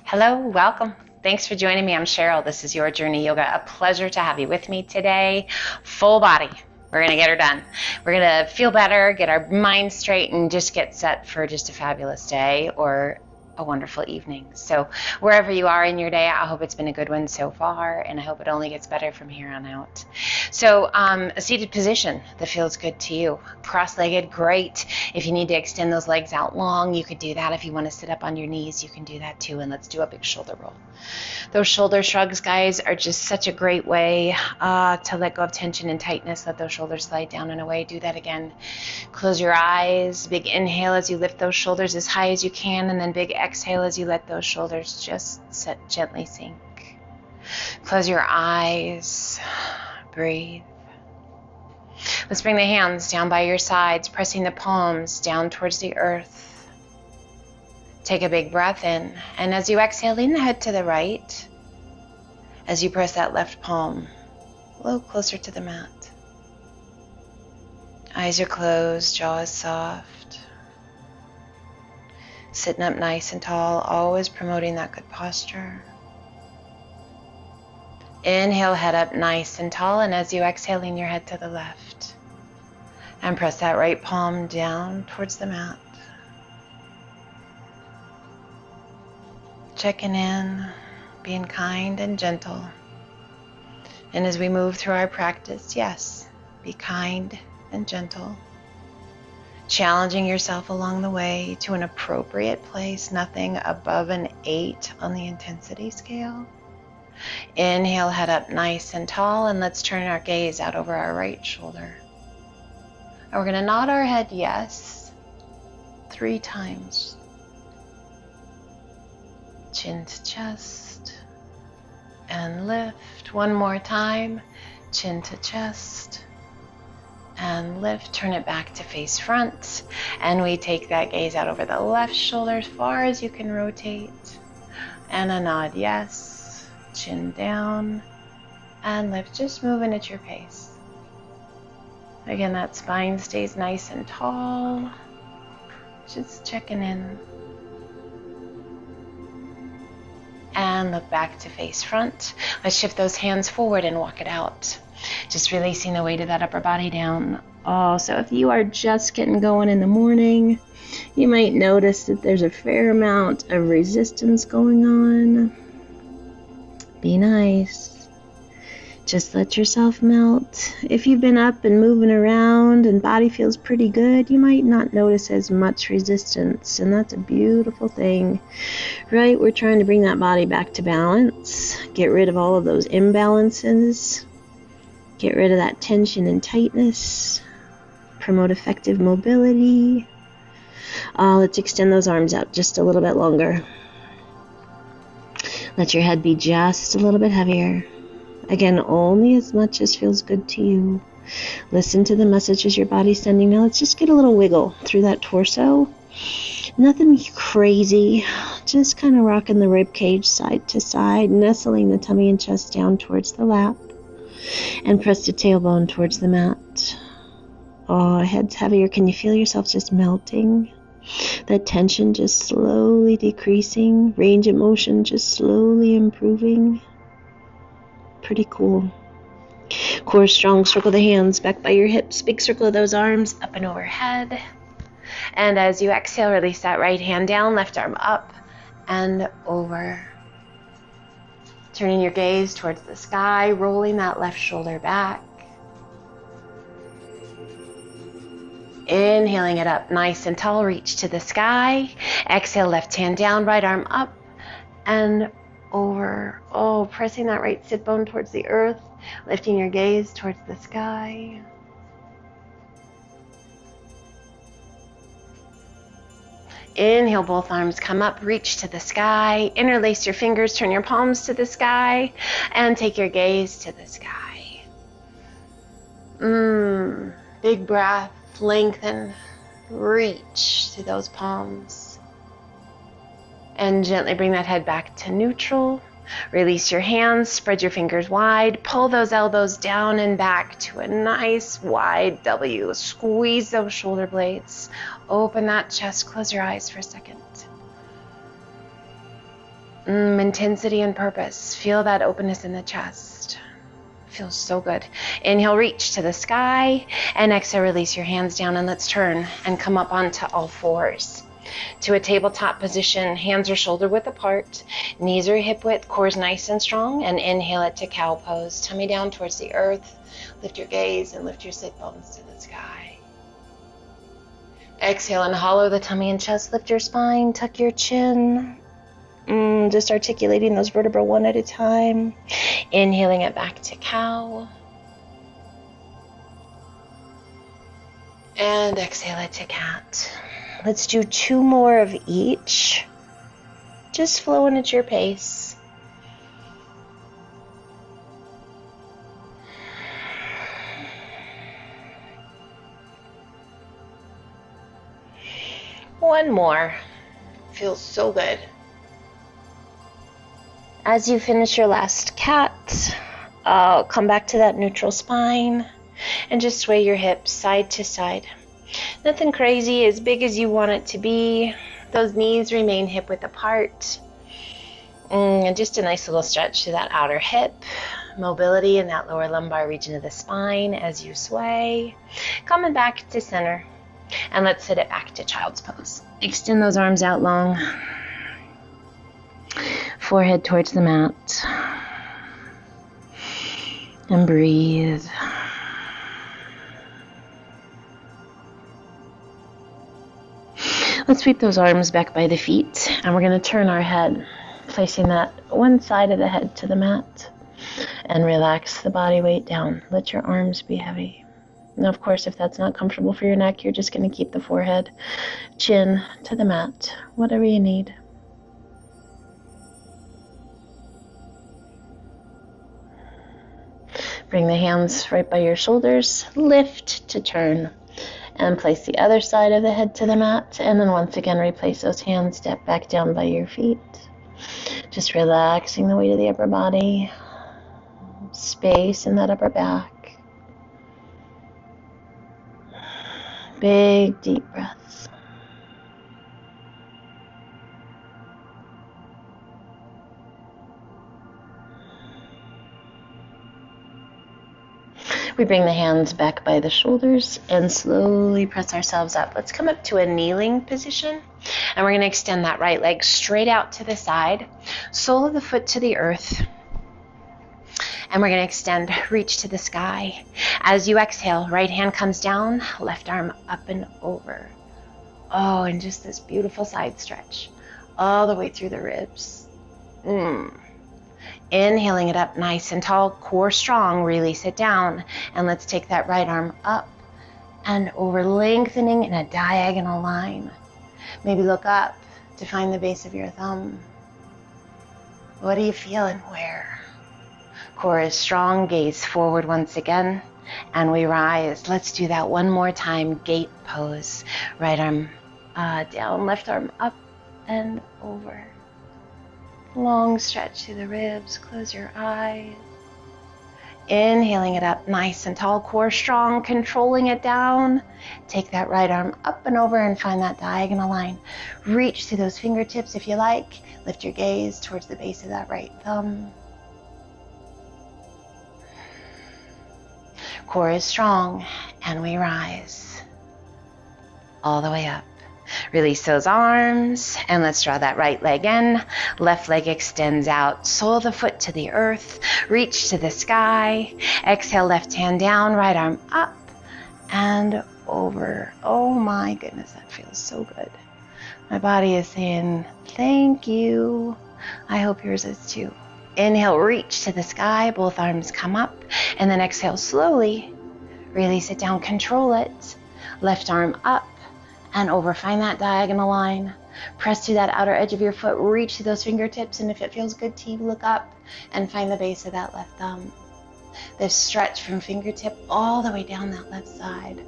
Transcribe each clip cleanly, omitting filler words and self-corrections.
Hello, welcome. Thanks for joining me. I'm Cheryl. This is Your Journey Yoga. A pleasure to have you with me today. Full body. We're going to get her done. We're going to feel better, get our mind straight, and just get set for just a fabulous day or a wonderful evening. So wherever you are in your day, I hope it's been a good one so far, and I hope it only gets better from here on out. So a seated position that feels good to you. Cross-legged, great. If you need to extend those legs out long, you could do that. If you want to sit up on your knees, you can do that too. And let's do a big shoulder roll. Those shoulder shrugs, guys, are just such a great way to let go of tension and tightness. Let those shoulders slide down and away. Do that again. Close your eyes. Big inhale as you lift those shoulders as high as you can, and then big exhale as you let those shoulders just gently sink. Close your eyes. Breathe. Let's bring the hands down by your sides, pressing the palms down towards the earth. Take a big breath in, and as you exhale, lean the head to the right as you press that left palm a little closer to the mat. Eyes are closed, jaw is soft. Sitting up nice and tall, always promoting that good posture. Inhale, head up nice and tall, and as you exhale, lean your head to the left. And press that right palm down towards the mat. Checking in, being kind and gentle. And as we move through our practice, yes, be kind and gentle. Challenging yourself along the way to an appropriate place, nothing above an 8 on the intensity scale. Inhale, head up nice and tall, and let's turn our gaze out over our right shoulder. And we're going to nod our head yes 3 times. Chin to chest and lift. One more time. Chin to chest and lift. Turn it back to face front, and we take that gaze out over the left shoulder as far as you can rotate, and a nod yes. Chin down and lift, just moving at your pace. Again, that spine stays nice and tall. Just checking in. And look back to face front. Let's shift those hands forward and walk it out. Just releasing the weight of that upper body down. Oh, so if you are just getting going in the morning, you might notice that there's a fair amount of resistance going on. Be nice. Just let yourself melt. If you've been up and moving around and body feels pretty good, you might not notice as much resistance, and that's a beautiful thing, right? We're trying to bring that body back to balance, get rid of all of those imbalances, get rid of that tension and tightness, promote effective mobility. Let's extend those arms out just a little bit longer. Let your head be just a little bit heavier. Again, only as much as feels good to you. Listen to the messages your body's sending. Now let's just get a little wiggle through that torso. Nothing crazy, just kind of rocking the rib cage side to side, nestling the tummy and chest down towards the lap, and press the tailbone towards the mat. Oh, head's heavier. Can you feel yourself just melting? That tension just slowly decreasing, range of motion just slowly improving. Pretty cool. Core strong, circle the hands back by your hips, big circle of those arms up and overhead. And as you exhale, release that right hand down, left arm up and over. Turning your gaze towards the sky, rolling that left shoulder back. Inhaling it up nice and tall, reach to the sky. Exhale, left hand down, right arm up and over. Oh, pressing that right sit bone towards the earth, lifting your gaze towards the sky. Inhale, both arms come up, reach to the sky, interlace your fingers, turn your palms to the sky, and take your gaze to the sky. Big breath, lengthen, reach to those palms. And gently bring that head back to neutral. Release your hands, spread your fingers wide, pull those elbows down and back to a nice wide W. Squeeze those shoulder blades. Open that chest, close your eyes for a second. Intensity and purpose. Feel that openness in the chest. Feels so good. Inhale, reach to the sky, and exhale, release your hands down, and let's turn and come up onto all fours to a tabletop position. Hands are shoulder width apart, knees are hip width, core is nice and strong, and inhale it to cow pose. Tummy down towards the earth. Lift your gaze and lift your sit bones to the sky. Exhale and hollow the tummy and chest. Lift your spine, tuck your chin. Just articulating those vertebrae one at a time. Inhaling it back to cow. And exhale it to cat. Let's do 2 more of each. Just flowing at your pace. One more. Feels so good. As you finish your last cat, come back to that neutral spine and just sway your hips side to side. Nothing crazy, as big as you want it to be. Those knees remain hip width apart. And just a nice little stretch to that outer hip. Mobility in that lower lumbar region of the spine as you sway. Coming back to center. And let's sit it back to child's pose. Extend those arms out long. Forehead towards the mat. And breathe. Let's sweep those arms back by the feet, and we're going to turn our head, placing that one side of the head to the mat, and relax the body weight down. Let your arms be heavy. Now, of course, if that's not comfortable for your neck, you're just going to keep the forehead, chin to the mat, whatever you need. Bring the hands right by your shoulders, lift to turn, and place the other side of the head to the mat, and then once again replace those hands, step back down by your feet. Just relaxing the weight of the upper body, space in that upper back. Big, deep breaths. We bring the hands back by the shoulders and slowly press ourselves up. Let's come up to a kneeling position, and we're going to extend that right leg straight out to the side, sole of the foot to the earth, and we're going to extend, reach to the sky. As you exhale, right hand comes down, left arm up and over. Oh, and just this beautiful side stretch all the way through the ribs. Inhaling it up nice and tall, core strong, release it down, and let's take that right arm up and over, lengthening in a diagonal line. Maybe look up to find the base of your thumb. What do you feel and where? Core is strong, gaze forward once again, and we rise. Let's do that one more time, gate pose. Right arm down, left arm up and over. Long stretch through the ribs, close your eyes. Inhaling it up nice and tall, core strong, controlling it down. Take that right arm up and over and find that diagonal line. Reach to those fingertips if you like. Lift your gaze towards the base of that right thumb. Core is strong, and we rise all the way up. Release those arms, and let's draw that right leg in. Left leg extends out, sole of the foot to the earth, reach to the sky. Exhale, left hand down, right arm up and over. Oh my goodness, that feels so good. My body is saying, thank you. I hope yours is too. Inhale, reach to the sky, both arms come up, and then exhale slowly. Release it down, control it. Left arm up and over, find that diagonal line. Press to that outer edge of your foot, reach to those fingertips, and if it feels good to you, look up and find the base of that left thumb. This stretch from fingertip all the way down that left side.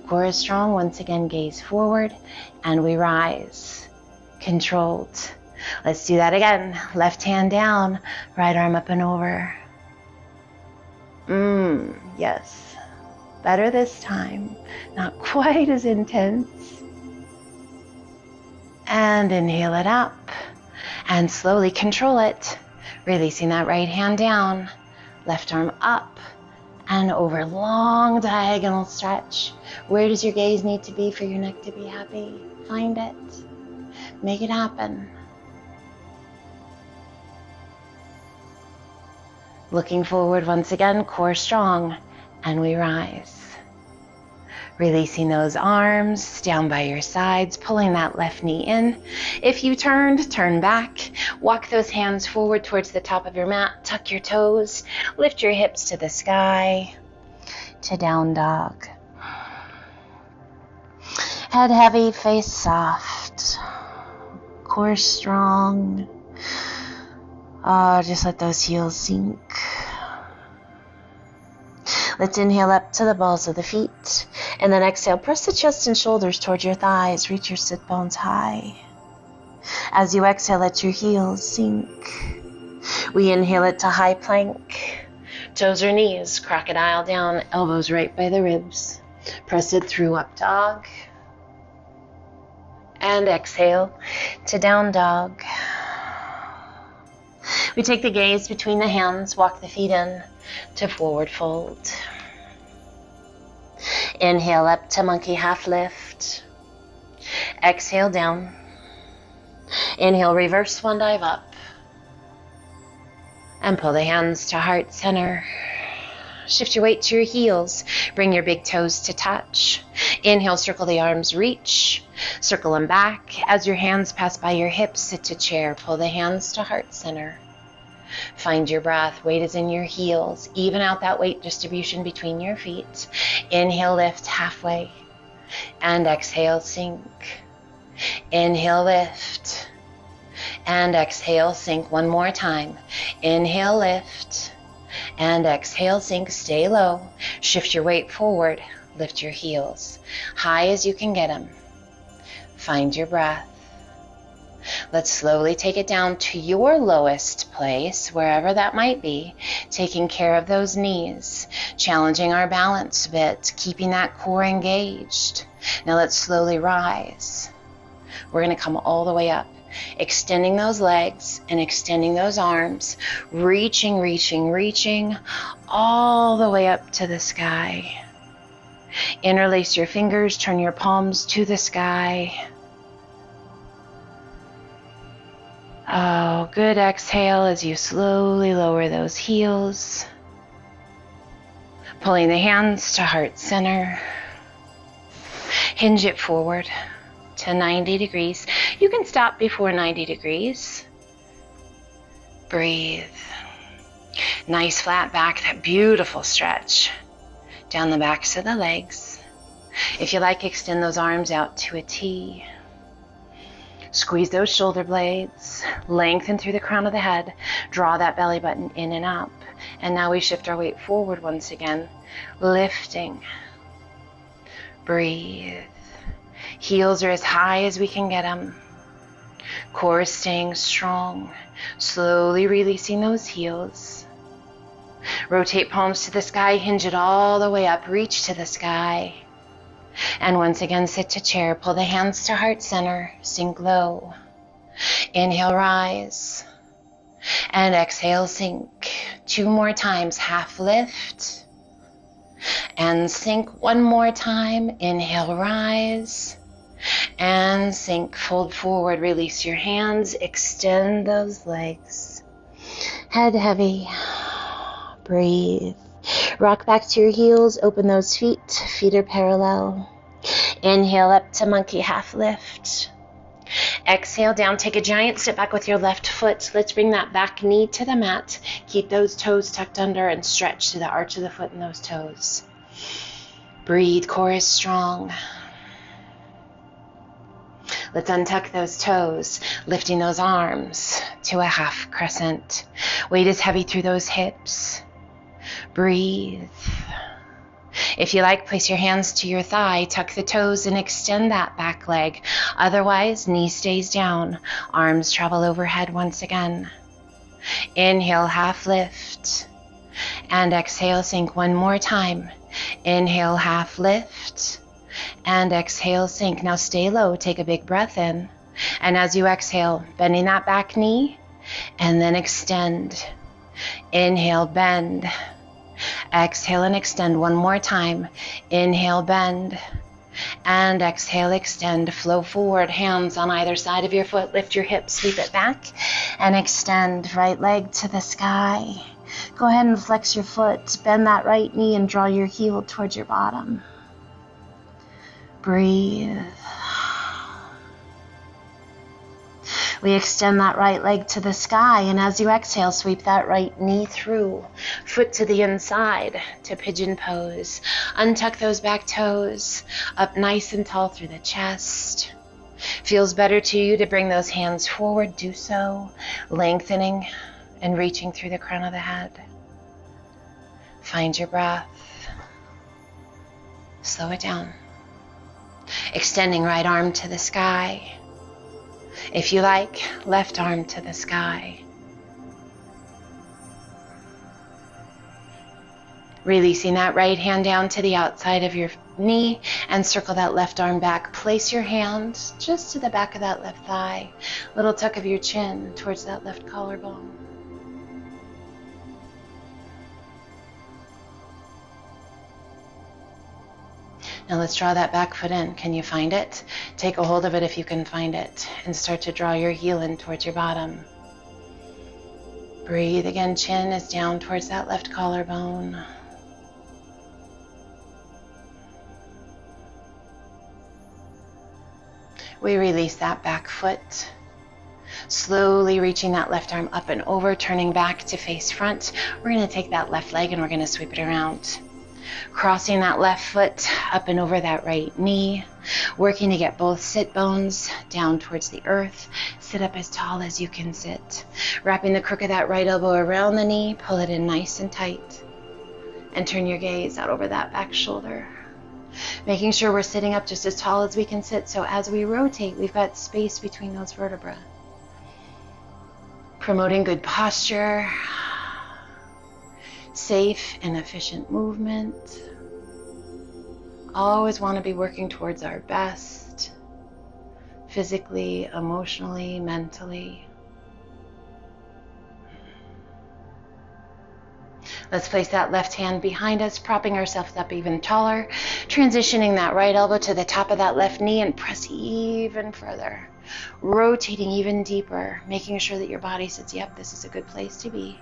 Core is strong, once again gaze forward, and we rise. Controlled. Let's do that again. Left hand down, right arm up and over. Yes. Better this time. Not quite as intense. And inhale it up. And slowly control it, releasing that right hand down, left arm up and over. Long diagonal stretch. Where does your gaze need to be for your neck to be happy? Find it. Make it happen. Looking forward once again, core strong, and we rise. Releasing those arms down by your sides, pulling that left knee in. If you turned, turn back. Walk those hands forward towards the top of your mat. Tuck your toes. Lift your hips to the sky. To down dog. Head heavy, face soft. Core strong. Just let those heels sink. Let's inhale up to the balls of the feet. And then exhale, press the chest and shoulders towards your thighs. Reach your sit bones high. As you exhale, let your heels sink. We inhale it to high plank. Toes or knees, crocodile down, elbows right by the ribs. Press it through up dog. And exhale to down dog. We take the gaze between the hands, walk the feet in to forward fold. Inhale up to monkey half lift. Exhale down. Inhale, reverse swan dive up. And pull the hands to heart center. Shift your weight to your heels. Bring your big toes to touch. Inhale, circle the arms, reach. Circle them back. As your hands pass by your hips, sit to chair. Pull the hands to heart center. Find your breath. Weight is in your heels. Even out that weight distribution between your feet. Inhale, lift halfway. And exhale, sink. Inhale, lift. And exhale, sink. One more time. Inhale, lift. And exhale, sink. Stay low. Shift your weight forward. Lift your heels. High as you can get them. Find your breath. Let's slowly take it down to your lowest place, wherever that might be, taking care of those knees, challenging our balance a bit, keeping that core engaged. Now let's slowly rise. We're going to come all the way up, extending those legs and extending those arms, reaching, all the way up to the sky. Interlace your fingers, turn your palms to the sky. Oh, good exhale as you slowly lower those heels. Pulling the hands to heart center. Hinge it forward to 90 degrees. You can stop before 90 degrees. Breathe. Nice flat back, that beautiful stretch down the backs of the legs. If you like, extend those arms out to a T. Squeeze those shoulder blades, lengthen through the crown of the head, draw that belly button in and up. And now we shift our weight forward once again, lifting. Breathe. Heels are as high as we can get them. Core is staying strong, slowly releasing those heels. Rotate palms to the sky, hinge it all the way up, reach to the sky. And once again, sit to chair, pull the hands to heart center, sink low. Inhale, rise. And exhale, sink. 2 more times, half lift. And sink 1 more time. Inhale, rise. And sink, fold forward, release your hands, extend those legs. Head heavy. Breathe. Rock back to your heels, open those feet. Feet are parallel. Inhale up to monkey half lift. Exhale down, take a giant step back with your left foot. Let's bring that back knee to the mat. Keep those toes tucked under and stretch to the arch of the foot and those toes. Breathe, core is strong. Let's untuck those toes, lifting those arms to a half crescent. Weight is heavy through those hips. Breathe. If you like, place your hands to your thigh, tuck the toes and extend that back leg. Otherwise, knee stays down, arms travel overhead once again. Inhale, half lift. And exhale, sink 1 more time. Inhale, half lift. And exhale, sink. Now stay low, take a big breath in. And as you exhale, bending that back knee, and then extend. Inhale, bend. Exhale and extend one more time. Inhale, bend. And exhale, extend. Flow forward, hands on either side of your foot. Lift your hips, sweep it back, and extend. Right leg to the sky. Go ahead and flex your foot. Bend that right knee and draw your heel towards your bottom. Breathe. We extend that right leg to the sky, and as you exhale, sweep that right knee through, foot to the inside to Pigeon Pose. Untuck those back toes, up nice and tall through the chest. Feels better to you to bring those hands forward, do so, lengthening and reaching through the crown of the head. Find your breath. Slow it down. Extending right arm to the sky. If you like, left arm to the sky. Releasing that right hand down to the outside of your knee and circle that left arm back. Place your hand just to the back of that left thigh. Little tuck of your chin towards that left collarbone. Now let's draw that back foot in. Can you find it? Take a hold of it if you can find it, and start to draw your heel in towards your bottom. Breathe again, chin is down towards that left collarbone. We release that back foot. Slowly reaching that left arm up and over, turning back to face front. We're going to take that left leg and we're going to sweep it around. Crossing that left foot up and over that right knee, working to get both sit bones down towards the earth. Sit up as tall as you can sit. Wrapping the crook of that right elbow around the knee, pull it in nice and tight. And turn your gaze out over that back shoulder. Making sure we're sitting up just as tall as we can sit, so as we rotate, we've got space between those vertebrae. Promoting good posture. Safe and efficient movement. Always want to be working towards our best, physically, emotionally, mentally. Let's place that left hand behind us, propping ourselves up even taller, transitioning that right elbow to the top of that left knee and press even further, rotating even deeper, making sure that your body says, yep, this is a good place to be.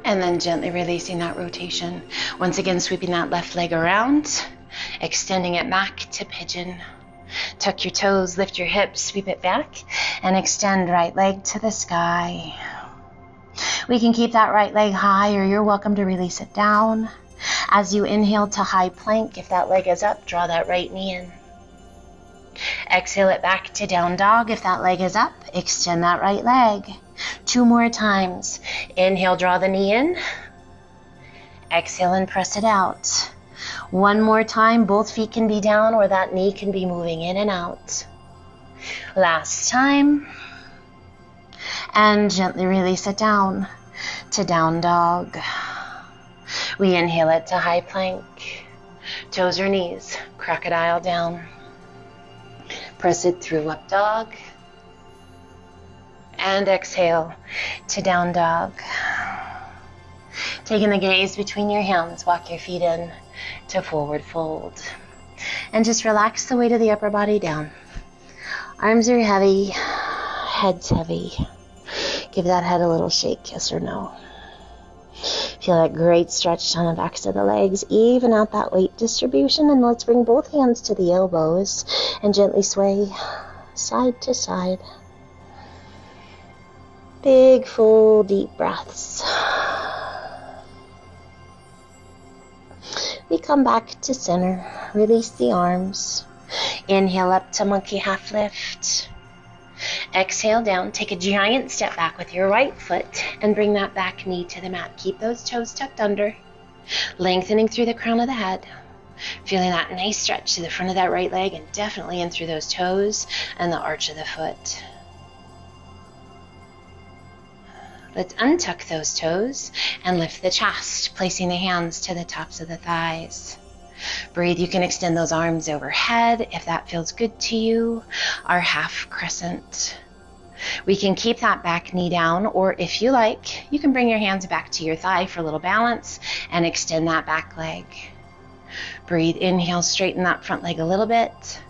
And then gently releasing that rotation. Once again, sweeping that left leg around, extending it back to pigeon. Tuck your toes, lift your hips, sweep it back, and extend right leg to the sky. We can keep that right leg high, or you're welcome to release it down. As you inhale to high plank, if that leg is up, draw that right knee in. Exhale it back to down dog. If that leg is up, extend that right leg. 2 more times. Inhale, draw the knee in. Exhale and press it out. 1 more time. Both feet can be down or that knee can be moving in and out. Last time. And gently release it down to down dog. We inhale it to high plank. Toes or knees, crocodile down. Press it through up dog. And exhale to down dog. Taking the gaze between your hands, walk your feet in to forward fold. And just relax the weight of the upper body down. Arms are heavy, head's heavy. Give that head a little shake, yes or no. Feel that great stretch down the backs of the legs. Even out that weight distribution, and let's bring both hands to the elbows and gently sway side to side. Big, full, deep breaths. We come back to center. Release the arms. Inhale up to monkey half lift. Exhale down. Take a giant step back with your right foot and bring that back knee to the mat. Keep those toes tucked under. Lengthening through the crown of the head. Feeling that nice stretch to the front of that right leg and definitely in through those toes and the arch of the foot. Let's untuck those toes and lift the chest, placing the hands to the tops of the thighs. Breathe. You can extend those arms overhead if that feels good to you. Our half crescent. We can keep that back knee down, or if you like, you can bring your hands back to your thigh for a little balance and extend that back leg. Breathe. Inhale, straighten that front leg a little bit,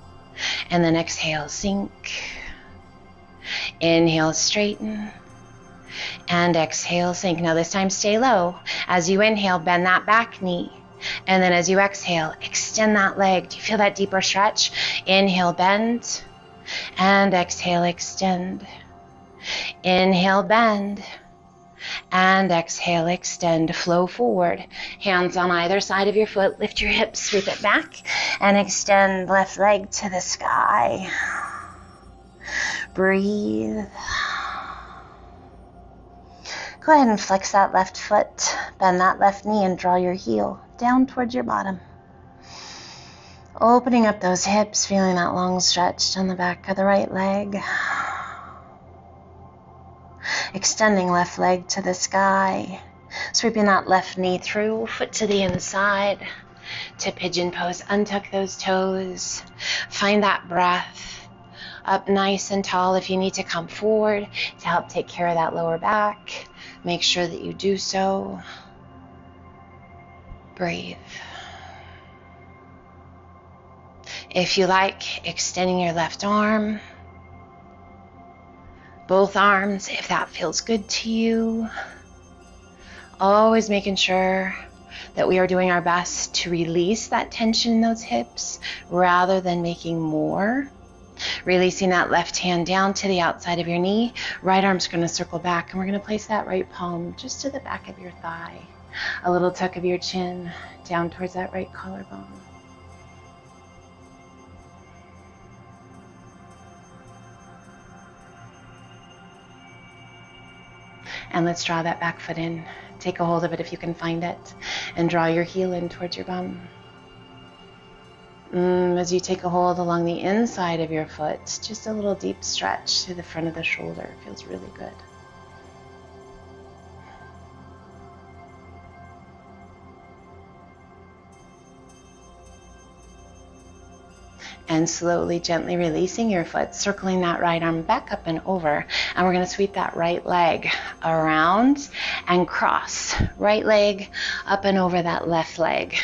and then exhale, sink. Inhale, straighten, and exhale, sink. Now this time stay low. As you inhale, bend that back knee, and then as you exhale, extend that leg. Do you feel that deeper stretch? Inhale, bend, and exhale, extend. Inhale, bend, and exhale, extend. Flow forward. Hands on either side of your foot. Lift your hips, sweep it back, and extend left leg to the sky. Breathe. Go ahead and flex that left foot, bend that left knee, and draw your heel down towards your bottom. Opening up those hips, feeling that long stretch down the back of the right leg. Extending left leg to the sky. Sweeping that left knee through, foot to the inside to pigeon pose. Untuck those toes. Find that breath. Up nice and tall. If you need to come forward to help take care of that lower back, make sure that you do so. Breathe. If you like, extending your left arm, both arms, if that feels good to you. Always making sure that we are doing our best to release that tension in those hips rather than making more. Releasing that left hand down to the outside of your knee. Right arm's going to circle back, and we're going to place that right palm just to the back of your thigh. A little tuck of your chin down towards that right collarbone. And let's draw that back foot in. Take a hold of it if you can find it, and draw your heel in towards your bum. As you take a hold along the inside of your foot, just a little deep stretch to the front of the shoulder. Feels really good. And slowly, gently releasing your foot, circling that right arm back up and over. And we're going to sweep that right leg around and cross. Right leg up and over that left leg.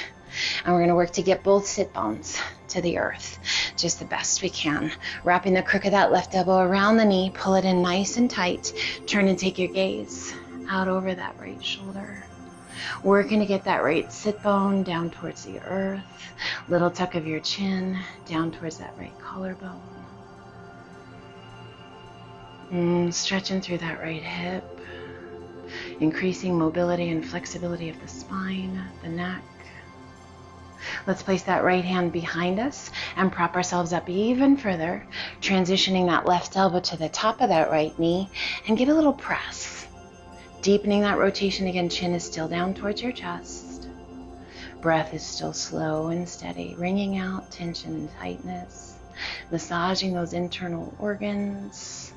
And we're going to work to get both sit bones to the earth, just the best we can. Wrapping the crook of that left elbow around the knee, pull it in nice and tight. Turn and take your gaze out over that right shoulder. Working to get that right sit bone down towards the earth. Little tuck of your chin down towards that right collarbone. Stretching through that right hip. Increasing mobility and flexibility of the spine, the neck. Let's place that right hand behind us and prop ourselves up even further, transitioning that left elbow to the top of that right knee, and get a little press. Deepening that rotation again, chin is still down towards your chest. Breath is still slow and steady, wringing out tension and tightness, massaging those internal organs,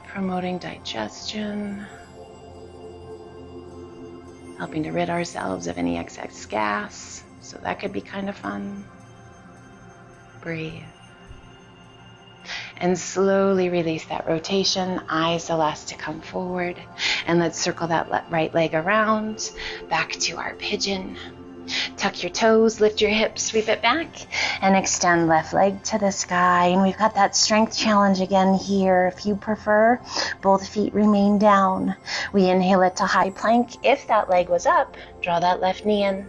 promoting digestion, helping to rid ourselves of any excess gas, so that could be kind of fun. Breathe. And slowly release that rotation, eyes the last to come forward. And let's circle that right leg around, back to our pigeon. Tuck your toes, lift your hips, sweep it back, and extend left leg to the sky. And we've got that strength challenge again here. If you prefer, both feet remain down. We inhale it to high plank. If that leg was up, draw that left knee in.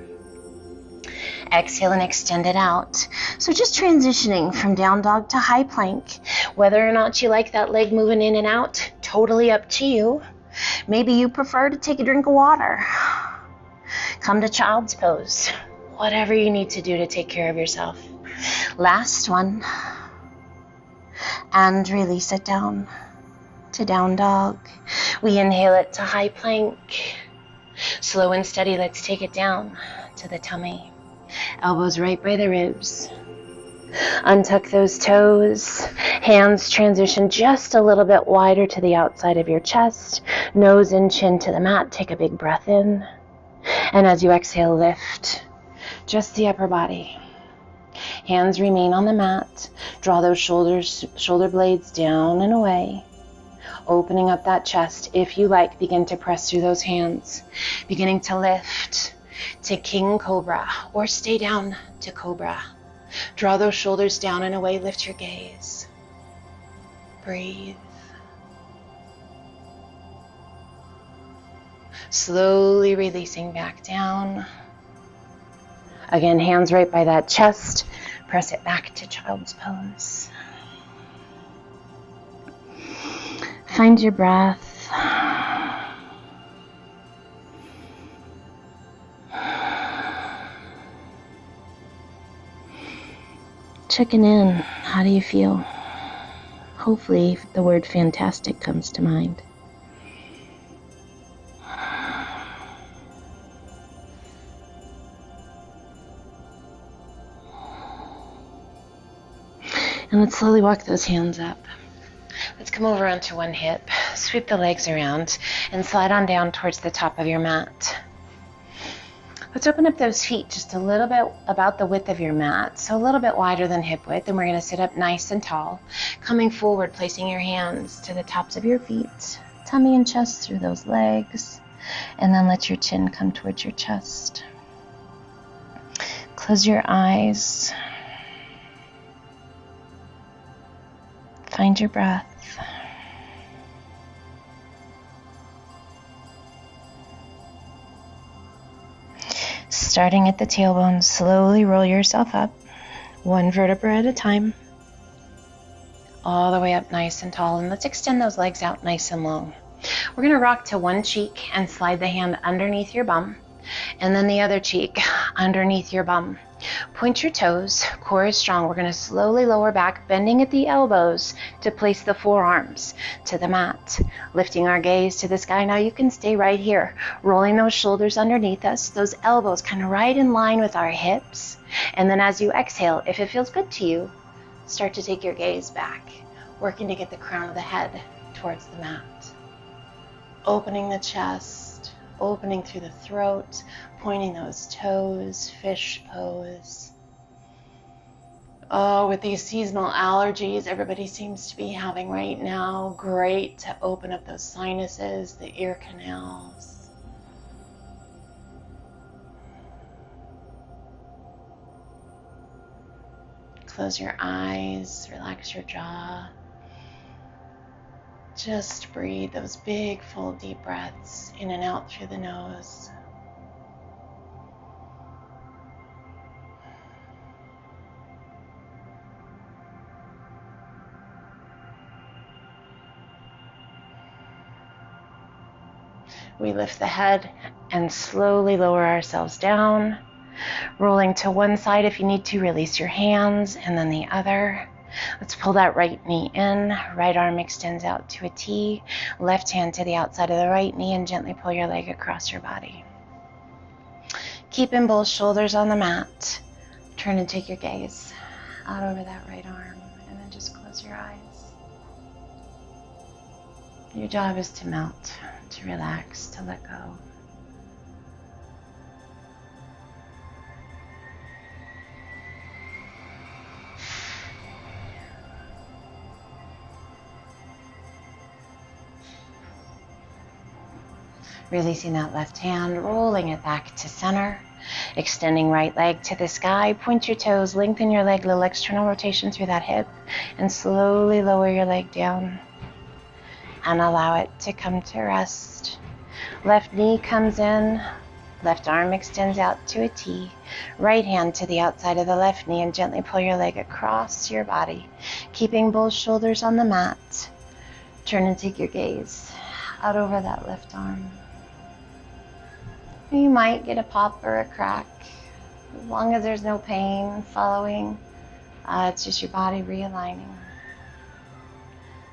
Exhale and extend it out. So just transitioning from down dog to high plank. Whether or not you like that leg moving in and out, totally up to you. Maybe you prefer to take a drink of water. Come to child's pose. Whatever you need to do to take care of yourself. Last one. And release it down to down dog. We inhale it to high plank. Slow and steady, let's take it down to the tummy. Elbows right by the ribs. Untuck those toes. Hands transition just a little bit wider to the outside of your chest. Nose and chin to the mat. Take a big breath in. And as you exhale, lift just the upper body. Hands remain on the mat. Draw those shoulder blades down and away. Opening up that chest. If you like, begin to press through those hands. Beginning to lift to King Cobra, or stay down to Cobra. Draw those shoulders down and away. Lift your gaze. Breathe. Slowly releasing back down. Again, hands right by that chest. Press it back to child's pose. Find your breath. Checking in. How do you feel? Hopefully the word fantastic comes to mind. And let's slowly walk those hands up. Let's come over onto one hip, sweep the legs around, and slide on down towards the top of your mat. Let's open up those feet just a little bit about the width of your mat, so a little bit wider than hip width, and we're going to sit up nice and tall, coming forward, placing your hands to the tops of your feet, tummy and chest through those legs, and then let your chin come towards your chest. Close your eyes. Find your breath. Starting at the tailbone, slowly roll yourself up, one vertebra at a time, all the way up nice and tall. And let's extend those legs out nice and long. We're going to rock to one cheek and slide the hand underneath your bum, and then the other cheek underneath your bum. Point your toes, core is strong. We're going to slowly lower back, bending at the elbows to place the forearms to the mat. Lifting our gaze to the sky. Now you can stay right here, rolling those shoulders underneath us, those elbows kind of right in line with our hips. And then as you exhale, if it feels good to you, start to take your gaze back, working to get the crown of the head towards the mat. Opening the chest, opening through the throat, pointing those toes, fish pose. Oh, with these seasonal allergies everybody seems to be having right now, great to open up those sinuses, the ear canals. Close your eyes, relax your jaw. Just breathe those big, full, deep breaths in and out through the nose. We lift the head and slowly lower ourselves down, rolling to one side. If you need to, release your hands, and then the other. Let's pull that right knee in, right arm extends out to a T, left hand to the outside of the right knee, and gently pull your leg across your body. Keeping both shoulders on the mat. Turn and take your gaze out over that right arm, and then just close your eyes. Your job is to melt, to relax, to let go. Releasing that left hand, rolling it back to center. Extending right leg to the sky. Point your toes, lengthen your leg, little external rotation through that hip, and slowly lower your leg down. And allow it to come to rest. Left knee comes in, left arm extends out to a T. Right hand to the outside of the left knee, and gently pull your leg across your body, keeping both shoulders on the mat. Turn and take your gaze out over that left arm. You might get a pop or a crack, as long as there's no pain following. It's just your body realigning.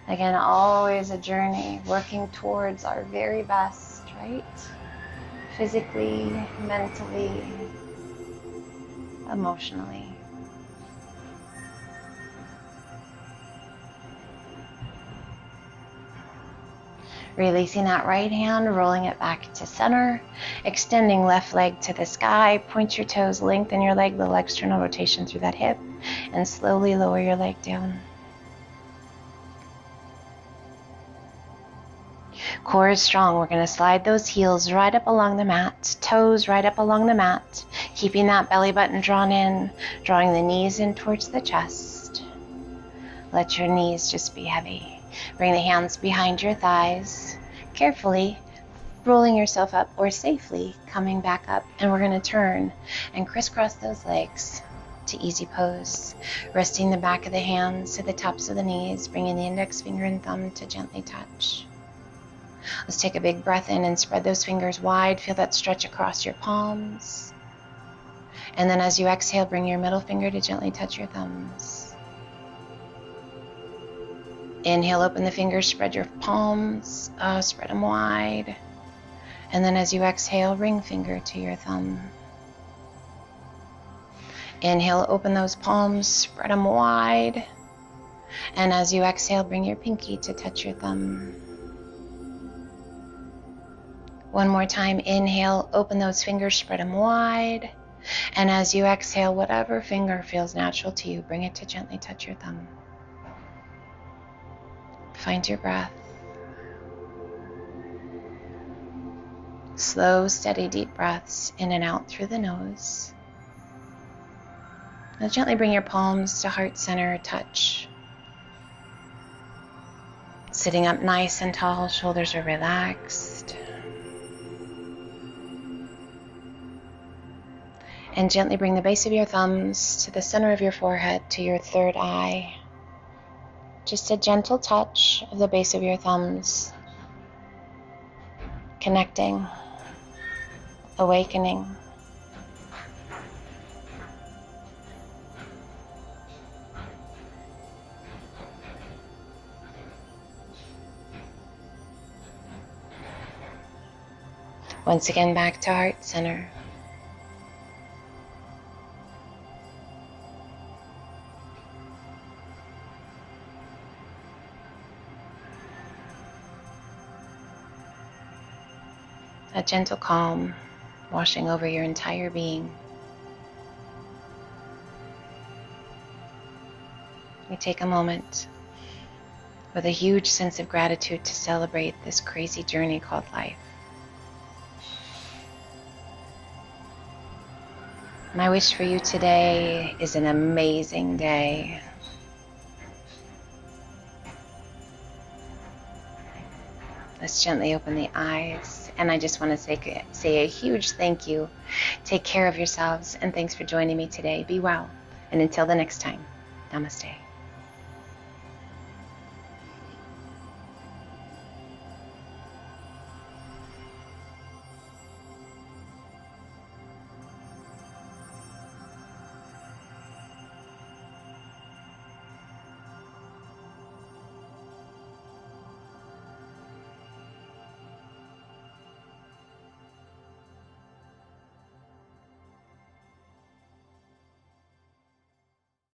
Again, always a journey, working towards our very best, right? Physically, mentally, emotionally. Releasing that right hand, rolling it back to center, extending left leg to the sky, point your toes, lengthen your leg, little external rotation through that hip, and slowly lower your leg down. Core is strong. We're going to slide those heels right up along the mat, toes right up along the mat, keeping that belly button drawn in, drawing the knees in towards the chest. Let your knees just be heavy. Bring the hands behind your thighs, carefully rolling yourself up or safely coming back up. And we're going to turn and crisscross those legs to easy pose, resting the back of the hands to the tops of the knees, bringing the index finger and thumb to gently touch. Let's take a big breath in and spread those fingers wide. Feel that stretch across your palms. And then as you exhale, bring your middle finger to gently touch your thumbs. Inhale, open the fingers, spread your palms, spread them wide. And then as you exhale, ring finger to your thumb. Inhale, open those palms, spread them wide. And as you exhale, bring your pinky to touch your thumb. One more time, inhale, open those fingers, spread them wide. And as you exhale, whatever finger feels natural to you, bring it to gently touch your thumb. Find your breath. Slow, steady, deep breaths in and out through the nose. Now gently bring your palms to heart center, touch. Sitting up nice and tall, shoulders are relaxed. And gently bring the base of your thumbs to the center of your forehead, to your third eye. Just a gentle touch of the base of your thumbs, connecting, awakening. Once again, back to heart center. A gentle calm washing over your entire being. We take a moment with a huge sense of gratitude to celebrate this crazy journey called life. My wish for you today is an amazing day. Let's gently open the eyes. And I just want to say a huge thank you. Take care of yourselves, and thanks for joining me today. Be well. And until the next time, namaste.